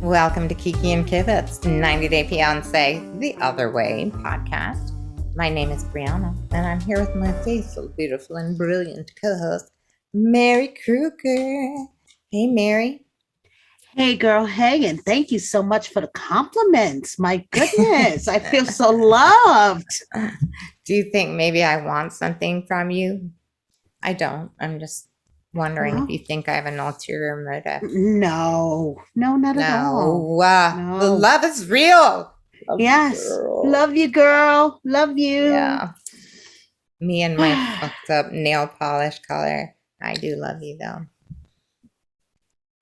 Welcome to Kiki and Kivit's 90 Day Fiancé, the Other Way podcast. My name is Brianna, and I'm here with my faithful, beautiful, and brilliant co-host, Mary Kruger. Hey, Mary. Hey, girl. Hey, and thank you so much for the compliments. My goodness, I feel so loved. Do you think maybe I want something from you? I don't. I'm just wondering if you think I have an ulterior motive. No, not at all. No, the love is real. Yes. Love you, girl. Love you. Yeah. Me and my fucked up nail polish color. I do love you, though.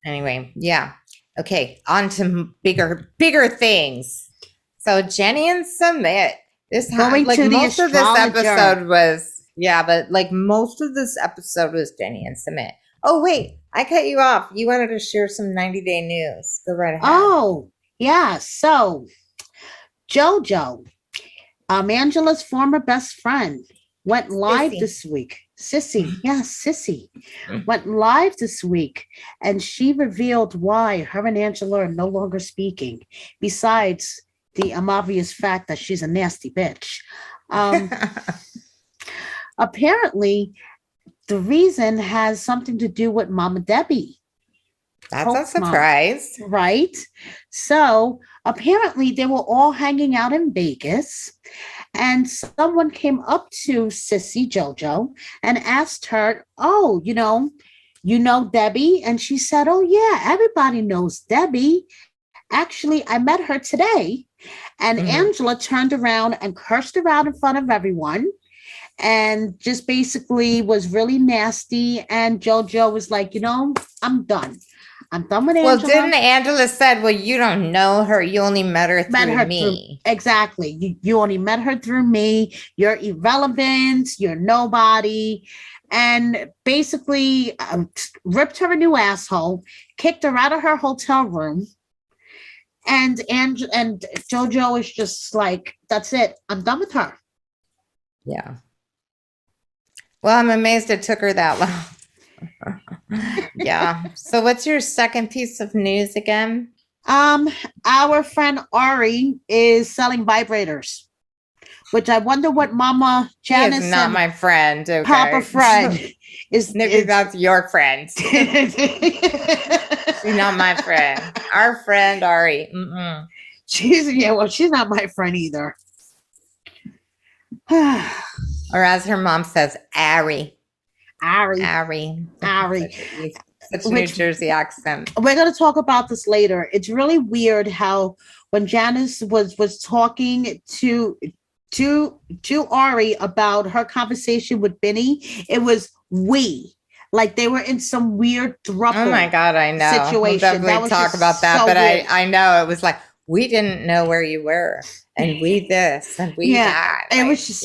Anyway, yeah. Okay, on to bigger things. So Jenny and Sumit. Most of this episode was Jenny and Sumit. Oh wait, I cut you off. You wanted to share some 90-day news. Go right ahead. Oh, yeah. So JoJo, Angela's former best friend, went live this week. Sissy, went live this week, and she revealed why her and Angela are no longer speaking, besides the obvious fact that she's a nasty bitch. Apparently, the reason has something to do with Mama Debbie. That's a surprise. Right? So apparently they were all hanging out in Vegas, and someone came up to Sissy JoJo and asked her, "Oh, you know Debbie?" And she said, "Oh yeah, everybody knows Debbie. Actually, I met her today." And Angela turned around and cursed her out in front of everyone and just basically was really nasty. And JoJo was like, I'm done. I'm done with Angela. Well, didn't Angela said, well, you don't know her. You only met her through me. Exactly. You only met her through me. You're irrelevant. You're nobody. And basically ripped her a new asshole, kicked her out of her hotel room. And JoJo is just like, that's it. I'm done with her. Yeah. Well, I'm amazed it took her that long. Yeah. So what's your second piece of news again? Our friend Ari is selling vibrators, which I wonder what Mama Janice is not my friend. Okay. Papa Fred is. Maybe that's your friend. She's not my friend. Our friend Ari. She's not my friend either. Or as her mom says, Ari. Ari. Such a New Jersey accent. We're going to talk about this later. It's really weird how when Janice was talking to Ari about her conversation with Benny, it was we. Like they were in some weird throuple. Oh my God, I know. Situation. We'll definitely talk about that, but I know it was like we didn't know where you were, and we this and we that. It was just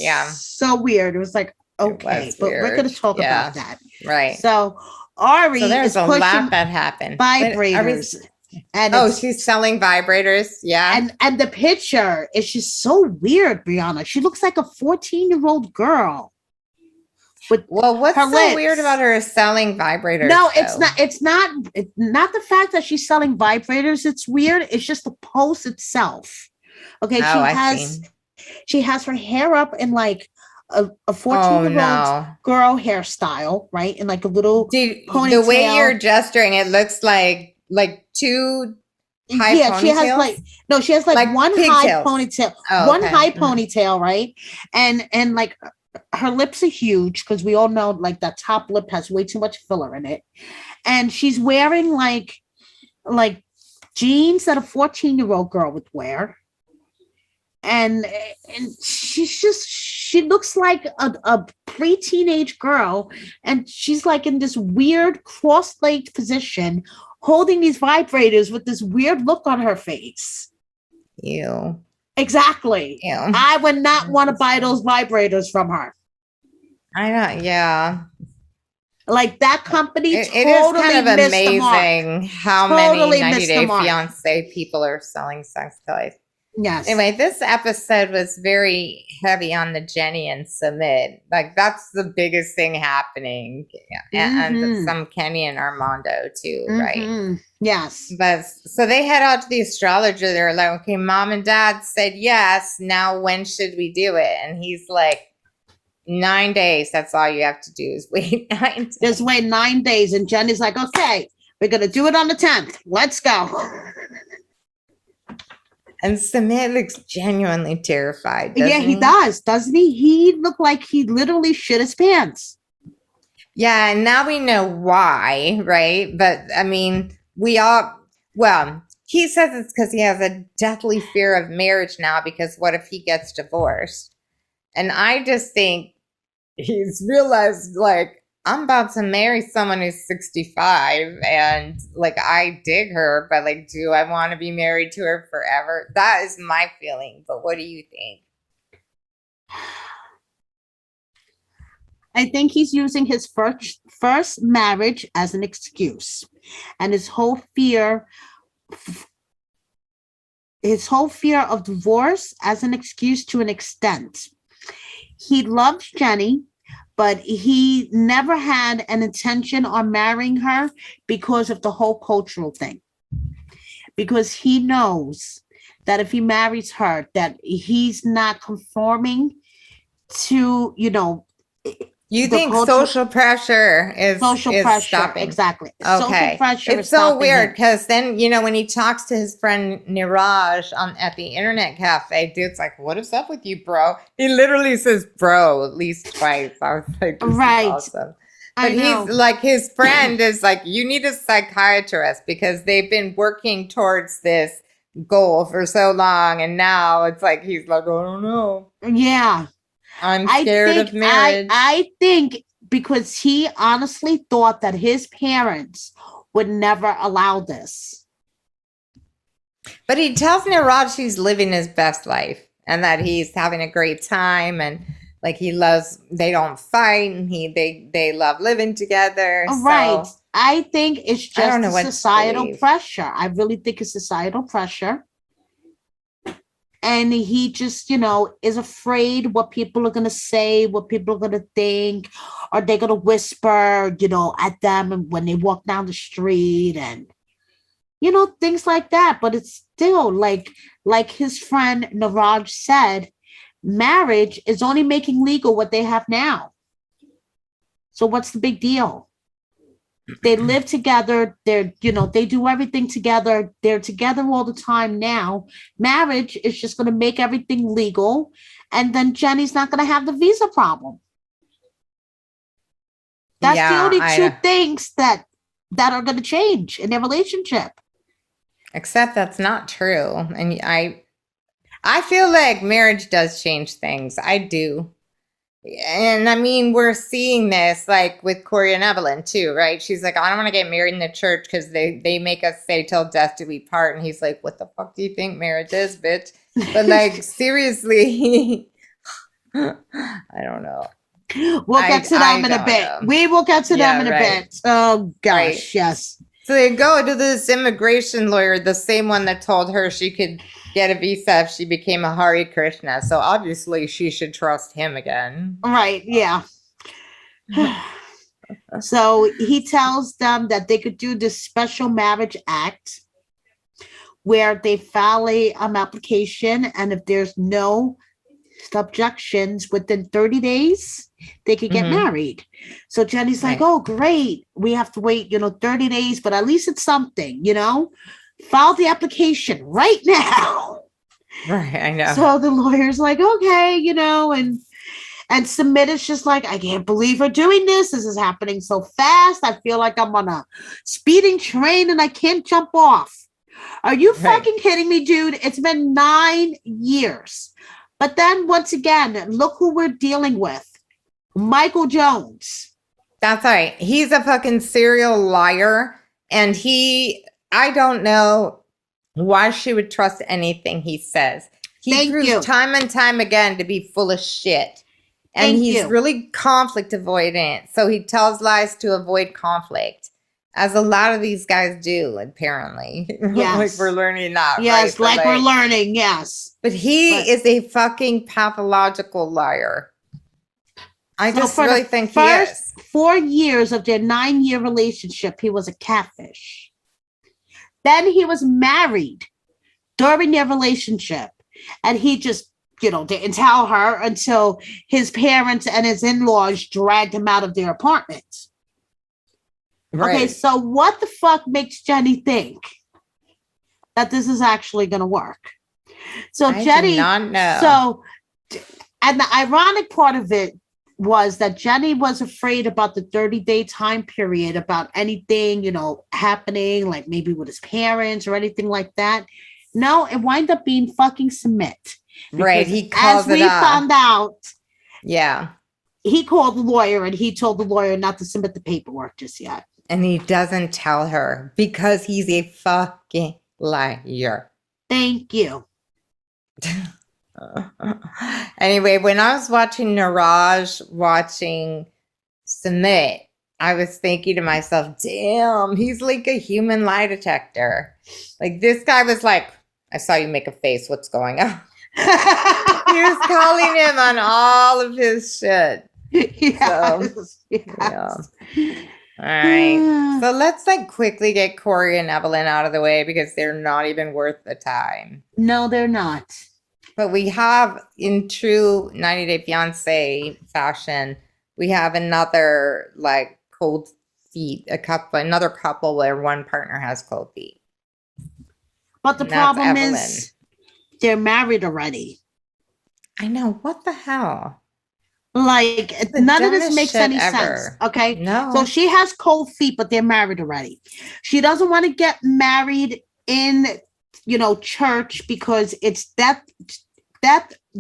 so weird. It was like, okay, but we're going to talk about that. Right. So Ari there's a lot that happened. Vibrators. And she's selling vibrators. Yeah. And the picture is just so weird, Brianna. She looks like a 14-year-old girl. What's so weird about her selling vibrators? No, it's not the fact that she's selling vibrators. It's weird. It's just the post itself. Okay. She has her hair up in like a 14-year-old girl hairstyle, right? In like a little ponytail. The way you're gesturing, it looks like two high ponytails. She has like one high ponytail. High ponytail, right? And like her lips are huge because we all know like that top lip has way too much filler in it. And she's wearing like jeans that a 14-year-old girl would wear. And she looks like a pre-teenage girl, and she's like in this weird cross-legged position holding these vibrators with this weird look on her face. Ew. Exactly. Ew. I would not want to buy those vibrators from her. I know. Yeah. Like that company it is kind of amazing how many 90 Day Fiancé people are selling sex toys. Yes. Anyway, this episode was very heavy on the Jenny and Sumit. Like that's the biggest thing happening, and Mm-hmm. some Kenny and Armando too, right? Mm-hmm. Yes. But so they head out to the astrologer. They're like, "Okay, mom and dad said yes. Now when should we do it?" And he's like, 9 days. That's all you have to do is wait 9 days. Just wait 9 days. And Jenny's like, okay, we're going to do it on the 10th. Let's go. And Sumit looks genuinely terrified. Yeah, he does, doesn't he? He looked like he literally shit his pants. Yeah, and now we know why, right? But I mean, well, he says it's because he has a deathly fear of marriage now because what if he gets divorced? And I just think he's realized, like, I'm about to marry someone who's 65 and, like, I dig her, but, like, do I want to be married to her forever? That is my feeling. But what do you think? I think he's using his first marriage as an excuse, and his whole fear of divorce as an excuse to an extent. He loves Jenny, but he never had an intention on marrying her because of the whole cultural thing. Because he knows that if he marries her, that he's not conforming to, You the think culture- social pressure is stopping? Exactly. Okay. Social pressure It's is so stopping weird him. because then, when he talks to his friend Niraj at the internet cafe, dude's like, what is up with you, bro? He literally says bro at least twice. I was like, this Right. is awesome. I But know. he's like, his friend is like, you need a psychiatrist because they've been working towards this goal for so long. And now it's like, he's like, I don't know. Yeah. I'm scared of marriage. I think because he honestly thought that his parents would never allow this. But he tells Niraj he's living his best life and that he's having a great time and like they don't fight and they love living together. Right. So, I think it's I don't just know the what to societal believe. pressure. I really think it's societal pressure. And he just, is afraid what people are going to say, what people are going to think. Are they going to whisper, at them when they walk down the street and, things like that. But it's still like his friend Niraj said, marriage is only making legal what they have now. So what's the big deal? They live together. They do everything together. They're together all the time now. Marriage is just going to make everything legal. And then Jenny's not going to have the visa problem. That's the only two things that are going to change in their relationship. Except that's not true. And I feel like marriage does change things. I do. And I mean, we're seeing this like with Corey and Evelin too, right? She's like, I don't want to get married in the church because they make us say till death do we part. And he's like, what the fuck do you think marriage is, bitch? But like, seriously, I don't know. We'll get to them in a bit. We will get to them in a bit. Oh, gosh, yes. So they go to this immigration lawyer, the same one that told her she could get a visa if she became a Hare Krishna. So obviously she should trust him again. Right, yeah. So he tells them that they could do this special marriage act where they file a application, and if there's no objections within 30 days, they could get married. So Jenny's like, oh, great. We have to wait, 30 days, but at least it's something, File the application right now. Right, I know. So the lawyer's like, okay, and Sumit is just like, I can't believe we're doing this. This is happening so fast. I feel like I'm on a speeding train and I can't jump off. Are you fucking kidding me, dude? It's been 9 years. But then once again, look who we're dealing with. Michael Jones. That's right. He's a fucking serial liar. And I don't know why she would trust anything he says. He proves time and time again to be full of shit. And he's really conflict avoidant. So he tells lies to avoid conflict. As a lot of these guys do, apparently. Like Yes. we're learning that, right? Yes, But like we're like, learning, yes. but he But is a fucking pathological liar. I so just for the really think he first is. 4 years of their 9-year relationship, he was a catfish. Then he was married during their relationship, and he just, didn't tell her until his parents and his in-laws dragged him out of their apartment. Okay, Right. so what the fuck makes Jenny think that this is actually going to work? So I do Jenny, not know. so, and the ironic part of it was that Jenny was afraid about the 30-day time period, about anything, happening, like maybe with his parents or anything like that. No, it wound up being fucking Sumit. Right. Because He as calls it we a, found out, yeah. he called the lawyer and he told the lawyer not to submit the paperwork just yet. And he doesn't tell her because he's a fucking liar. Thank you. Anyway, when I was watching Niraj watching Sumit, I was thinking to myself, damn, he's like a human lie detector. Like this guy was like, I saw you make a face. What's going on? He was calling him on all of his shit. Yes, So, yes. yeah. All right. So let's like quickly get Corey and Evelyn out of the way because they're not even worth the time. No, they're not. But we have, in true 90 Day Fiancé fashion, we have another like cold feet, another couple where one partner has cold feet. But the And that's problem Evelyn. is they're married already. I know. What the hell? Like, The none of this dumbest makes shit any sense. ever. Okay. No. So she has cold feet, but they're married already. She doesn't want to get married in, church because it's death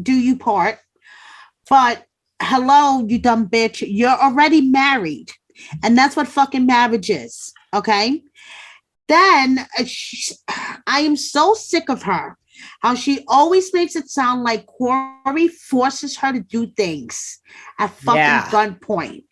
do you part. But hello, you dumb bitch. You're already married. And that's what fucking marriage is. Okay. Then I am so sick of her. How she always makes it sound like Corey forces her to do things at fucking gunpoint.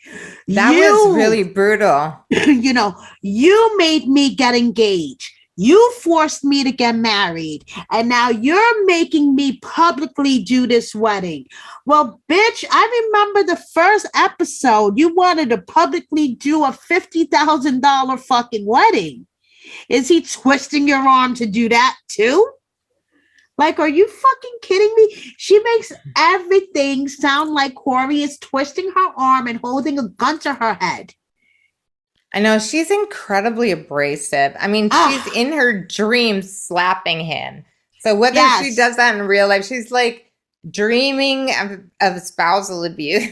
That was really brutal. You made me get engaged. You forced me to get married. And now you're making me publicly do this wedding. Well, bitch, I remember the first episode. You wanted to publicly do a $50,000 fucking wedding. Is he twisting your arm to do that too? Like, are you fucking kidding me? She makes everything sound like Corey is twisting her arm and holding a gun to her head. I know, she's incredibly abrasive. I mean, she's in her dreams slapping him. So whether she does that in real life, she's like dreaming of spousal abuse.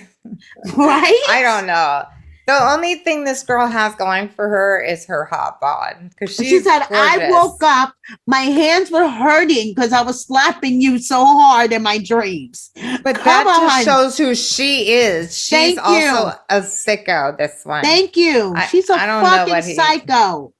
Right? I don't know. The only thing this girl has going for her is her hot bod. Because she said, gorgeous. I woke up, my hands were hurting because I was slapping you so hard in my dreams. But that just shows who she is. She's also a sicko, this one. Thank you. She's a fucking psycho.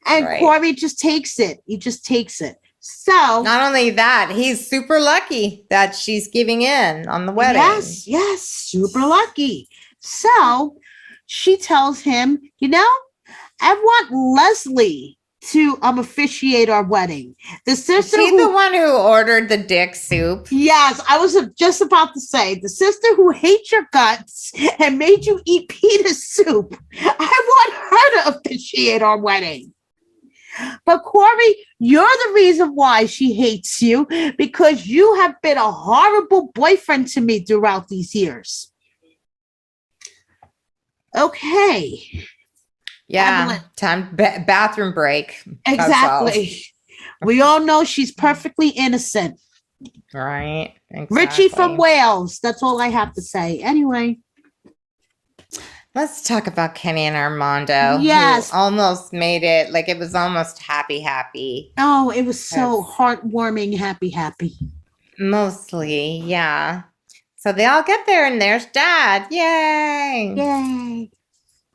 And Corey just takes it. He just takes it. So not only that, he's super lucky that she's giving in on the wedding. Yes, super lucky. So she tells him, I want Leslie to officiate our wedding. The sister, the one who ordered the dick soup. Yes, I was just about to say, the sister who hates your guts and made you eat pita soup. I want her to officiate our wedding. But Corey, you're the reason why she hates you, because you have been a horrible boyfriend to me throughout these years. Okay. Yeah, time bathroom break. Exactly. We all know she's perfectly innocent. Right. Exactly. Richie from Wales. That's all I have to say. Anyway. Let's talk about Kenny and Armando. Yes. Who almost made it. Like, it was almost happy. Oh, it was so heartwarming, happy. Mostly, yeah. So they all get there and there's Dad. Yay. Yay.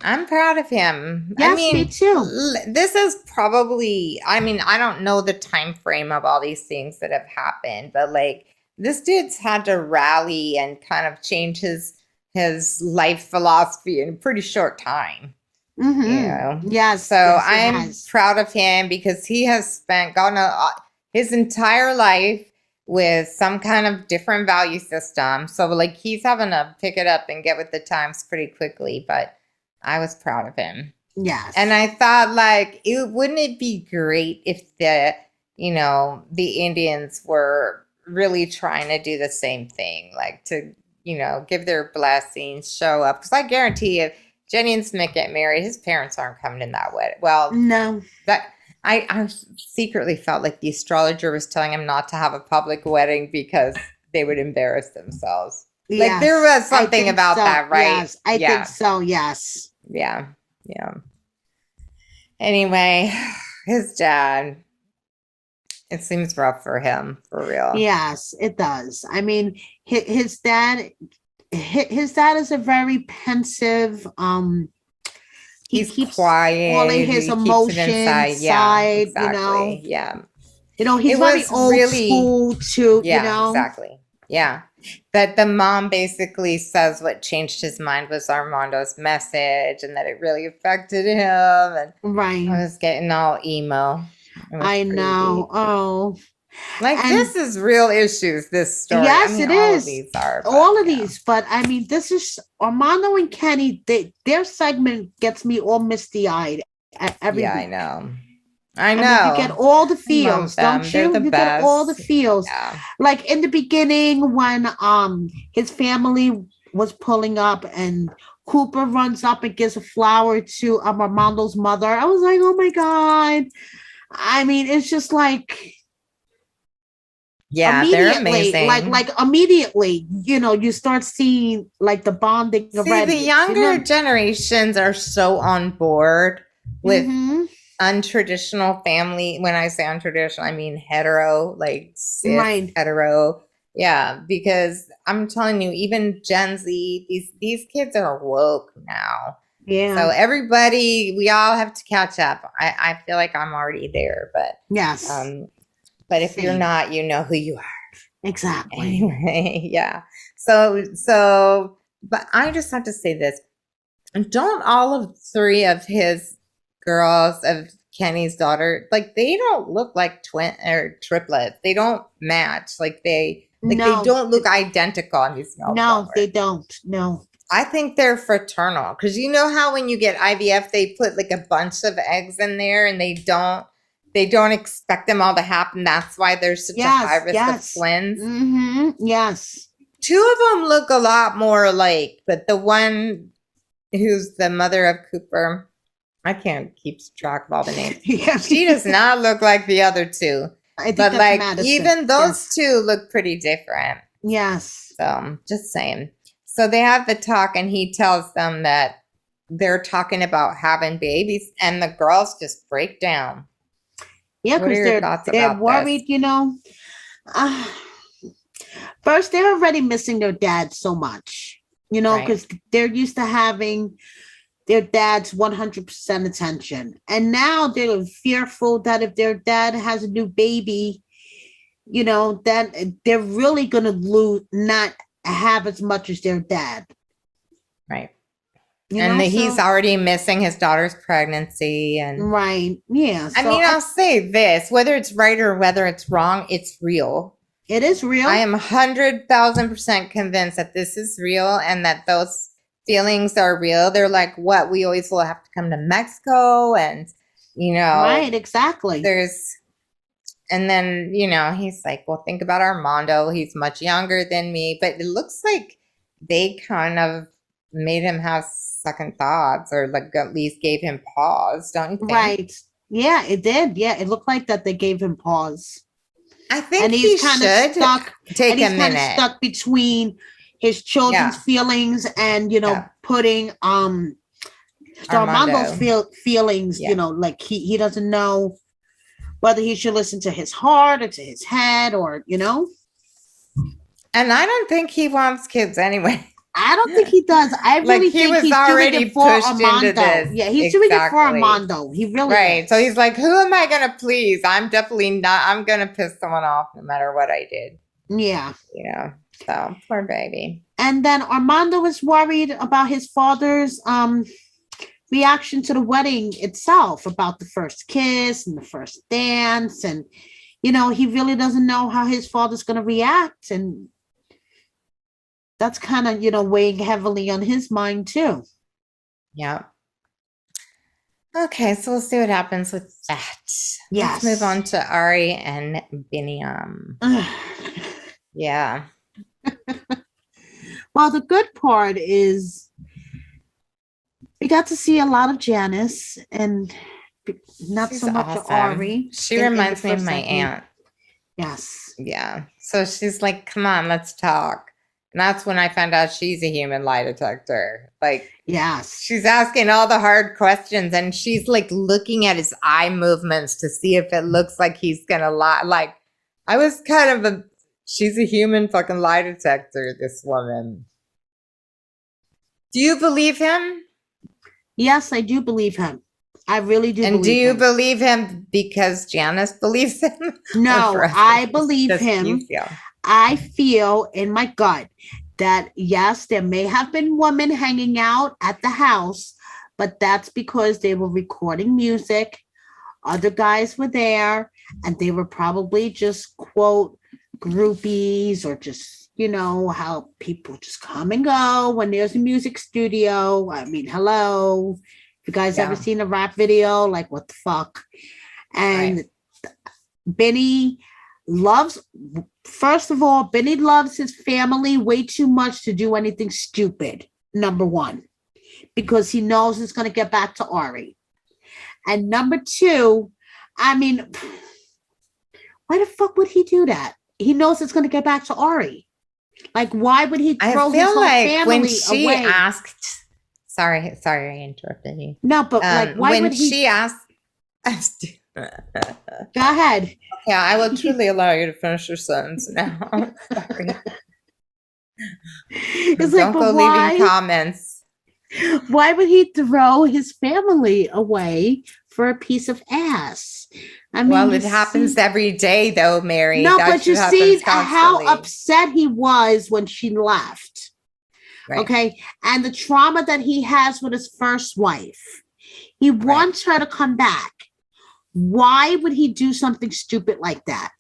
I'm proud of him. Yes, me too. This is probably, I don't know the time frame of all these things that have happened, but like this dude's had to rally and kind of change his life philosophy in a pretty short time. you Mm-hmm. know. Yes, So yes, it I'm has. proud of him because he has spent God knows, his entire life with some kind of different value system. So like he's having to pick it up and get with the times pretty quickly. But I was proud of him. And Yes. I thought, like, wouldn't it be great if the Indians were really trying to do the same thing, like to, give their blessings, show up. Because I guarantee if Jenny and Smith get married, his parents aren't coming in that wedding. Well, No. that I secretly felt like the astrologer was telling him not to have a public wedding because they would embarrass themselves. Like there Yes, was I something think about so. that, right? Yes, I think Yeah, so. Yes. yeah, yeah. Anyway, his dad, it seems rough for him, for real. Yes, it does. I mean, his dad, his dad is a very pensive. He He's keeps all of quiet, his he keeps it emotions inside. Yeah, side. exactly. Yeah. He's It very was old really, school too. yeah, exactly. Yeah. But the mom basically says what changed his mind was Armando's message and that it really affected him. And I Right. was getting all emo. It was I pretty know. deep. Oh, Like, and this is real issues, this story. I yes, mean, it all of is. these are, but All of yeah. these, but I mean, this is Armando and Kenny. Their segment gets me all misty eyed every Yeah, I week. know. I I mean, you get know. all the I love feels, them. don't They're you? the You get all the best. feels. Yeah. Like in the beginning when his family was pulling up and Cooper runs up and gives a flower to Armando's mother. I was like, oh my God. I mean, it's just like Yeah, they're immediately, amazing. immediately, you start seeing like the bonding See, the already, younger generations are so on board with Mm-hmm. untraditional family. When I say untraditional, I mean hetero, like cis Right. hetero. Yeah, because I'm telling you, even Gen Z, these kids are woke now. So Yeah. everybody, we all have to catch up. I feel like I'm already there, Yes. um, but if you're Same. not, you know who you are. Exactly. Anyway, yeah. So, but I just have to say this. Don't all of three of his girls of Kenny's daughter, like they don't look like twin or triplets. They don't match. Like they No, don't look identical, and these girls don't no, they work. don't. No. I think they're fraternal because you know how when you get IVF, they put like a bunch of eggs in there, and they don't expect them all to happen. That's why there's such a high Yes, risk of yes. twins. Mm-hmm. Yes. Two of them look a lot more alike, but the one who's the mother of Cooper, I can't keep track of all the names. Yeah. She does not look like the other two. I think But that's like Madison. even those Yes. two look pretty different. Yes. So just saying. So they have the talk and he tells them that they're talking about having babies and the girls just break down. Yeah, What are because your they're thoughts they're about this? worried, Uh, first, they're already missing their dad so much, Right. because they're used to having their dad's 100% attention. And now they're fearful that if their dad has a new baby, then they're really going to lose, not have as much as their dad, Right. And he's so, already missing his daughter's pregnancy. And right. Yeah. I So mean, I'll say this, whether it's right or whether it's wrong, it's real. it is I real. am 100,000% convinced that this is real and that those feelings are real. They're like, what? We always will have to come to Mexico. And, Right. Exactly. there's, and then, he's like, well, think about Armando. He's much younger than me. But it looks like they kind of made him have second thoughts or like at least gave him pause, don't you think? Right. Yeah, it did. Yeah, it looked like that they gave him pause. I And think he should take a he's kind of minute. stuck between his children's Yeah. feelings and Yeah. putting Armando's Armando. feelings, Yeah. like he doesn't know whether he should listen to his heart or to his head or. And I don't think he wants kids anyway. I don't think he does. I Like really he think was he's doing already it for pushed into Armando. this. Yeah, he's doing it for Exactly. Armando. He really Right. is. So he's like, who am I going to please? I'm definitely not, I'm going to piss someone off no matter what I did. Yeah. So poor baby. And then Armando is worried about his father's reaction to the wedding itself, about the first kiss and the first dance. And, he really doesn't know how his father's going to react. And that's kind of, weighing heavily on his mind too. Yeah. Okay, so we'll see what happens with that. Yes. Let's move on to Ari and Biniam. Yeah. Well, the good part is we got to see a lot of Janice and not She's so much of awesome. Ari. She reminds me of my segment. aunt. Yes. Yeah. So she's like, come on, let's talk. And that's when I found out she's a human lie detector. Like, yes, she's asking all the hard questions and she's like looking at his eye movements to see if it looks like he's gonna lie. Like, I was kind of she's a human fucking lie detector, this woman. Do you believe him? Yes, I do believe him. I really do. And do you believe him because Janice believes him? No, I believe him. I feel in my gut that yes, there may have been women hanging out at the house, but that's because they were recording music. Other guys were there and they were probably just, quote, groupies, or just, how people just come and go when there's a music studio. I mean, hello. If you guys ever seen a rap video, like, what the fuck? And Benny loves, first of all, Benny loves his family way too much to do anything stupid, number one, because he knows it's going to get back to Ari. And number two, I mean, why the fuck would he do that? He knows it's going to get back to Ari. Like, why would he throw his whole family when she away? asked, sorry, I interrupted you. No, but like, why would he? She asked, go ahead. Yeah, I will truly allow you to finish your sentence now. Sorry. It's Don't go leaving comments. Why would he throw his family away for a piece of ass? I mean, well, it happens every day, though, Mary. No, but you see how upset he was when she left. Right. Okay. And the trauma that he has with his first wife. He wants her to come back. Why would he do something stupid like that?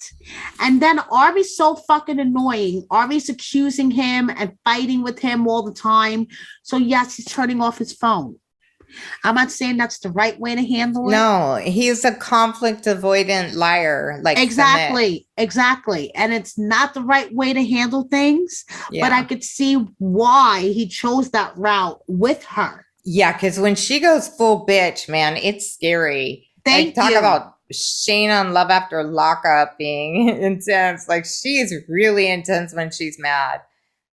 And then Ari's so fucking annoying. Ari's accusing him and fighting with him all the time. So yes, he's turning off his phone. I'm not saying that's the right way to handle it. No, he's a conflict avoidant liar. Like exactly. And it's not the right way to handle things. Yeah. But I could see why he chose that route with her. Yeah, because when she goes full bitch, man, it's scary. Talk about Shane on Love After Lockup being intense. Like, she's really intense when she's mad.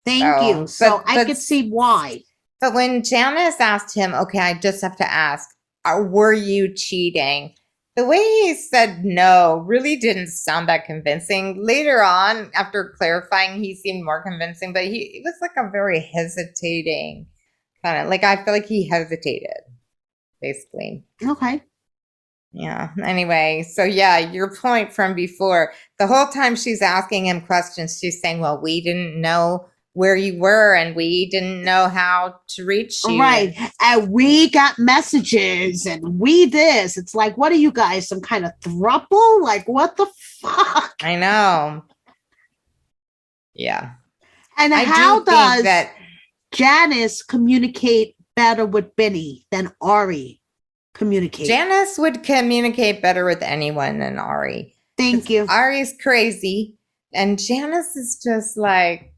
Thank you. So I could see why. But when Janice asked him, okay, I just have to ask, were you cheating? The way he said no really didn't sound that convincing. Later on, after clarifying, he seemed more convincing, but it was like a very hesitating kind of, like, I feel like he hesitated, basically. Okay. Yeah. Anyway, so yeah, your point from before, the whole time she's asking him questions, she's saying, well, we didn't know where you were and we didn't know how to reach you. Right. And we got messages and we this. It's like, what are you guys, some kind of throuple? Like, what the fuck? I know. Yeah. And how does Janice communicate better with Benny than Ari communicate? Janice would communicate better with anyone than Ari. Thank you. Ari's crazy and Janice is just like,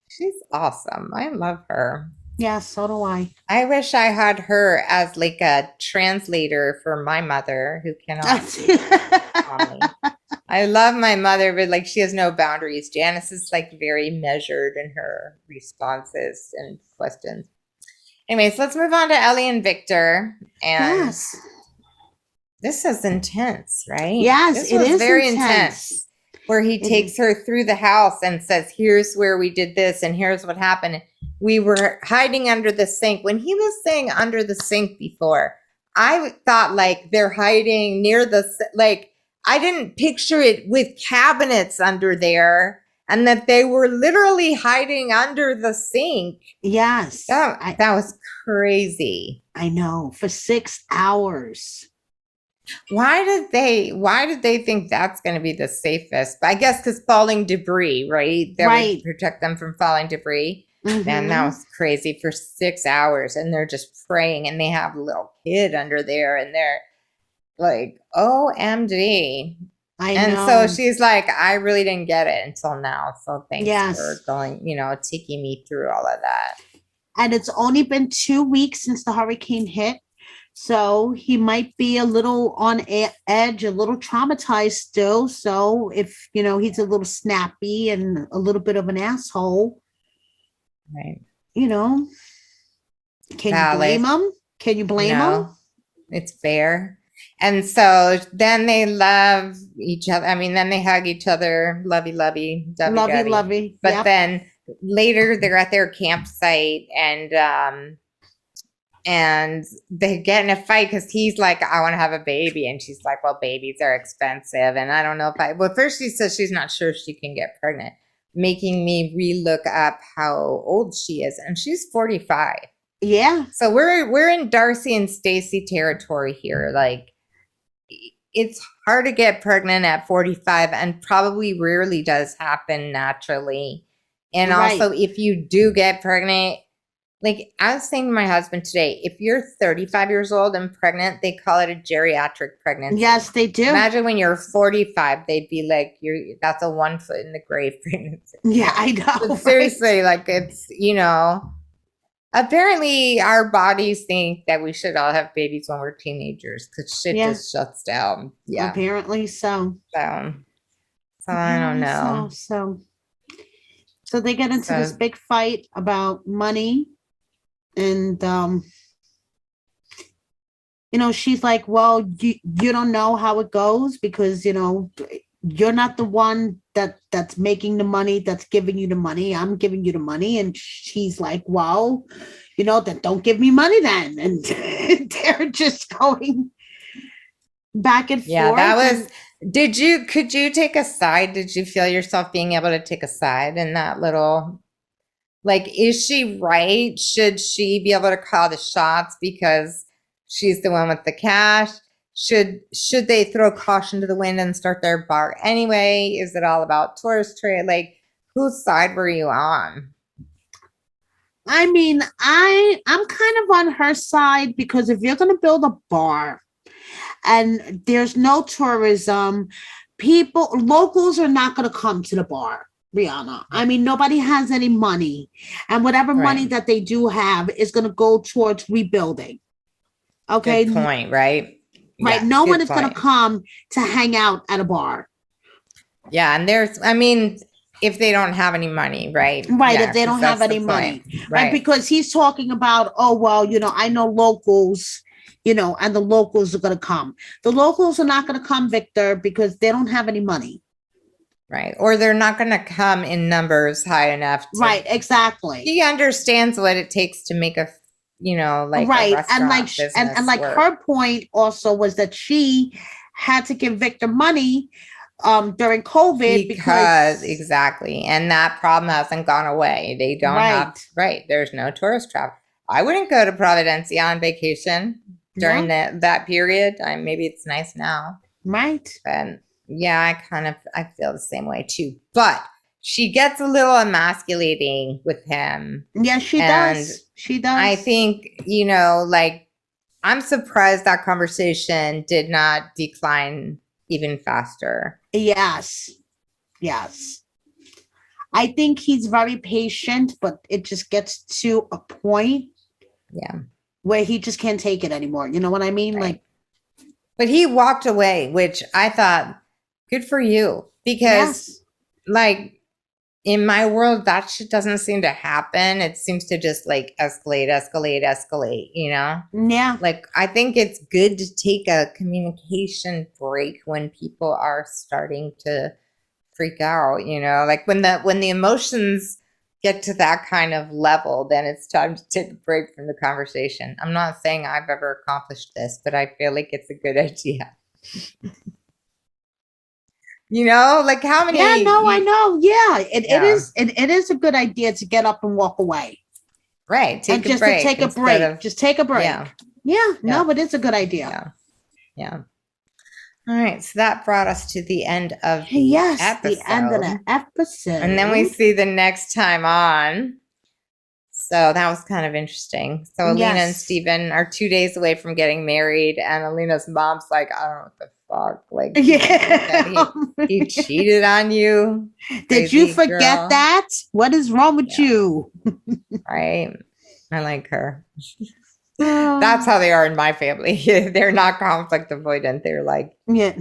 she's awesome. I love her. Yeah, so do I. I wish I had her as like a translator for my mother who cannot speak. I love my mother, but like she has no boundaries. Janice is like very measured in her responses and questions. Anyways, let's move on to Ellie and Victor. And yes. This is intense, right? Yes, it is very intense. Where he takes her through the house and says, here's where we did this and here's what happened. We were hiding under the sink. When he was saying under the sink before, I thought like they're hiding near the, like, I didn't picture it with cabinets under there and that they were literally hiding under the sink. Yes. That was crazy. I know, for 6 hours. Why did they think that's going to be the safest? I guess because falling debris, right? That would Right. protect them from falling debris. Man, that Mhm. was crazy for 6 hours. And they're just praying and they have a little kid under there and they're like, OMG. I And so know. she's like, I really didn't get it until now. So thanks for Yes. going, taking me through all of that. And it's only been 2 weeks since the hurricane hit. So he might be a little on edge, a little traumatized still. So if, he's a little snappy and a little bit of an asshole, Right. you know, can you blame Valid. him? Can you blame him? No, it's fair. And so then they love each other. I mean, then they hug each other, lovey, lovey, dovey, Lovey, dovey. lovey. But Yep. then later they're at their campsite and they get in a fight because he's like, I want to have a baby. And she's like, well, babies are expensive. And I don't know well, first she says she's not sure if she can get pregnant, making me relook up how old she is. And she's 45. Yeah. So we're in Darcy and Stacy territory here. Like, it's hard to get pregnant at 45 and probably rarely does happen naturally. And Right. also, if you do get pregnant, like I was saying to my husband today, if you're 35 years old and pregnant, they call it a geriatric pregnancy. Yes, they do. Imagine when you're 45, they'd be like, that's a 1 foot in the grave pregnancy. Yeah, I know. But seriously, like it's, apparently our bodies think that we should all have babies when we're teenagers because shit just shuts down. Yeah. Apparently so. So I don't know. So they get into this big fight about money. And she's like, well, you don't know how it goes because you're not the one that's making the money, that's giving you the money. I'm giving you the money. And she's like, well, then don't give me money then. And they're just going back and forth. Yeah, that was could you take a side? Did you feel yourself being able to take a side in that little, like, is she right? Should she be able to call the shots because she's the one with the cash? Should they throw caution to the wind and start their bar anyway? Is it all about tourist trade? Like, whose side were you on? I mean, I'm kind of on her side because if you're going to build a bar and there's no tourism, locals are not going to come to the bar. Brianna. I mean, nobody has any money, and whatever money that they do have is going to go towards rebuilding. Okay. Good point, right? Right. Yeah, no one is going to come to hang out at a bar. Yeah. And if they don't have any money, right? Right. Yeah, if they don't have any money. Right. And because he's talking about, oh, well, I know locals, and the locals are going to come. The locals are not going to come, Victor, because they don't have any money. Right. Or they're not going to come in numbers high enough. Right. Exactly. He understands what it takes to make a, like right. A restaurant and like business and like work. her point also was that she had to give Victor money during COVID because exactly. And that problem hasn't gone away. They don't have there's no tourist traffic. I wouldn't go to Providencia on vacation during that period. Maybe it's nice now. Right. And yeah, I feel the same way too. But she gets a little emasculating with him. Yes, she does. She does. I think, like, I'm surprised that conversation did not decline even faster. Yes. Yes. I think he's very patient, but it just gets to a point where he just can't take it anymore. You know what I mean? Right. But he walked away, which I thought, good for you. Because, like, in my world, that shit doesn't seem to happen. It seems to just, like, escalate, Yeah. Like, I think it's good to take a communication break when people are starting to freak out, Like, when the emotions get to that kind of level, then it's time to take a break from the conversation. I'm not saying I've ever accomplished this, but I feel like it's a good idea. Like how Yeah, many no, I know. Yeah, it yeah, is. It is a good idea to get up and walk away, right. and Take a just to break take a instead break. of Just take a break. yeah, Yeah, yeah, no, it is a good idea. yeah, yeah. All right, so that brought us to the end of the Yes, the end of the episode. And then we episode. see the next time on. So that was kind of interesting. So Alina and Yes. Steven are 2 days away from getting married, and Alina's mom's like, I don't know what the fuck. Like, did you forget Yeah. he cheated on you? Did you Crazy forget girl. that? What is wrong with Yeah, you? right. I like her. That's Um, how they are in my family. They're not conflict avoidant. They're like, yeah.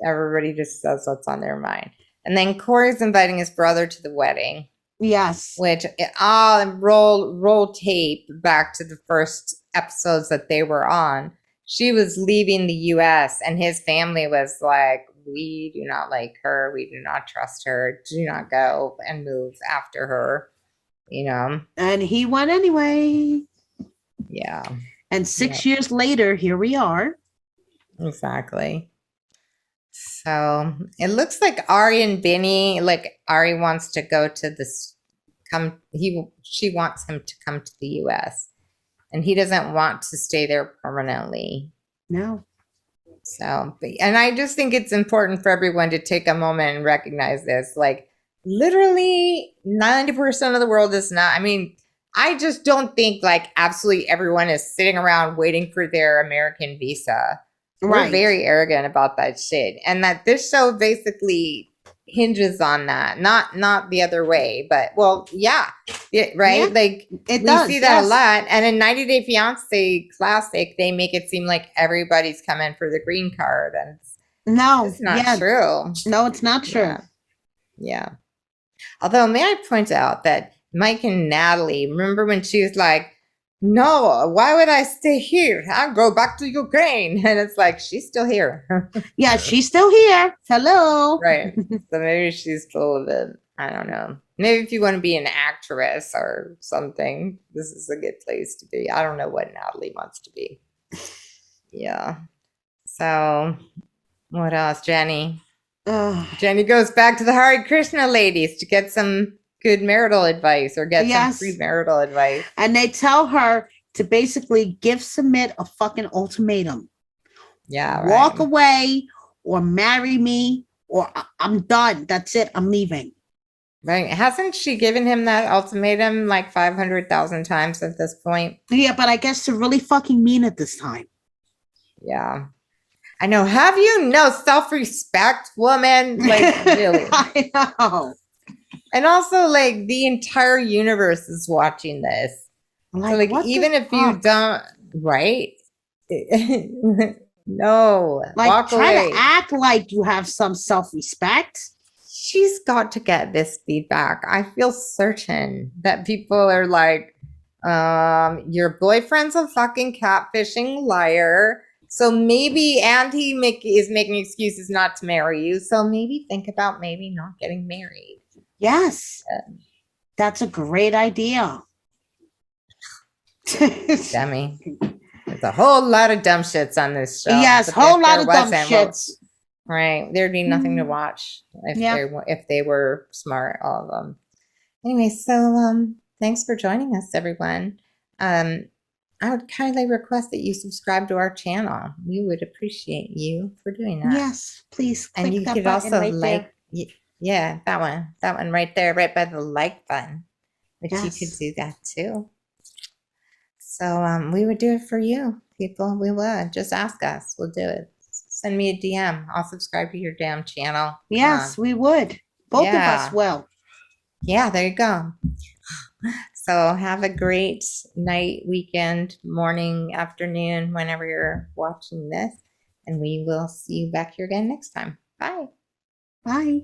everybody just says what's on their mind. And then Corey's inviting his brother to the wedding, Yes. which I'll roll tape back to the first episodes that they were on. She was leaving the US and his family was like, we do not like her. We do not trust her. Do not go and move after her. And he went anyway. Yeah. And Yeah, 6 years later, here we are. exactly. So it looks like Ari and Benny, like Ari wants to go to this she wants him to come to the US and he doesn't want to stay there permanently. No. So, and I just think it's important for everyone to take a moment and recognize this. Like, literally 90% of the world is not, I mean, I just don't think like absolutely everyone is sitting around waiting for their American visa. We're Right. very arrogant about that shit. And that this show basically hinges on that, not the other way, but well, yeah, Yeah, right? Like it we see does. that a Yes. lot. And in 90 Day Fiancé Classic, they make it seem like everybody's coming for the green card. And No. it's not Yeah. true. No, it's not true. Yeah. Yeah. Although, may I point out that Mike and Natalie, remember when she was like, no, why would I stay here? I'll go back to Ukraine. And it's like, she's still here. Yeah, she's still here. Hello. Right. So maybe she's still a bit, I don't know. Maybe if you want to be an actress or something, this is a good place to be. I don't know what Natalie wants to be. Yeah. So what else? Jenny. Jenny goes back to the Hare Krishna ladies to get some good marital advice or get some Yes. premarital advice. And they tell her to basically give Sumit a fucking ultimatum. Yeah. Right. Walk away or marry me or I'm done. That's it. I'm leaving. Right. Hasn't she given him that ultimatum like 500,000 times at this point? Yeah, but I guess to really fucking mean it this time. Yeah. I know. Have you no self-respect, woman? Like, really? I know. And also, like, the entire universe is watching this. Like, so, like, even if you don't, right? No. Like, walk try away. to act like you have some self-respect. She's got to get this feedback. I feel certain that people are like, your boyfriend's a fucking catfishing liar. So maybe, and he is making excuses not to marry you. So maybe think about maybe not getting married. Yes. That's a great idea. Dummy. There's a whole lot of dumb shits on this show. Yes, whole lot of dumb shits. Right. There'd be nothing to watch if they were smart, all of them. Anyway, so thanks for joining us, everyone. I would kindly request that you subscribe to our channel. We would appreciate you for doing that. Yes, please. And you could also like, yeah, that one right there, right by the like button, which you could do that too. So we would do it for you, people. We would. Just ask us. We'll do it. Send me a DM. I'll subscribe to your damn channel. Yes, we would. Both of us will. Yeah, there you go. So have a great night, weekend, morning, afternoon, whenever you're watching this. And we will see you back here again next time. Bye. Bye.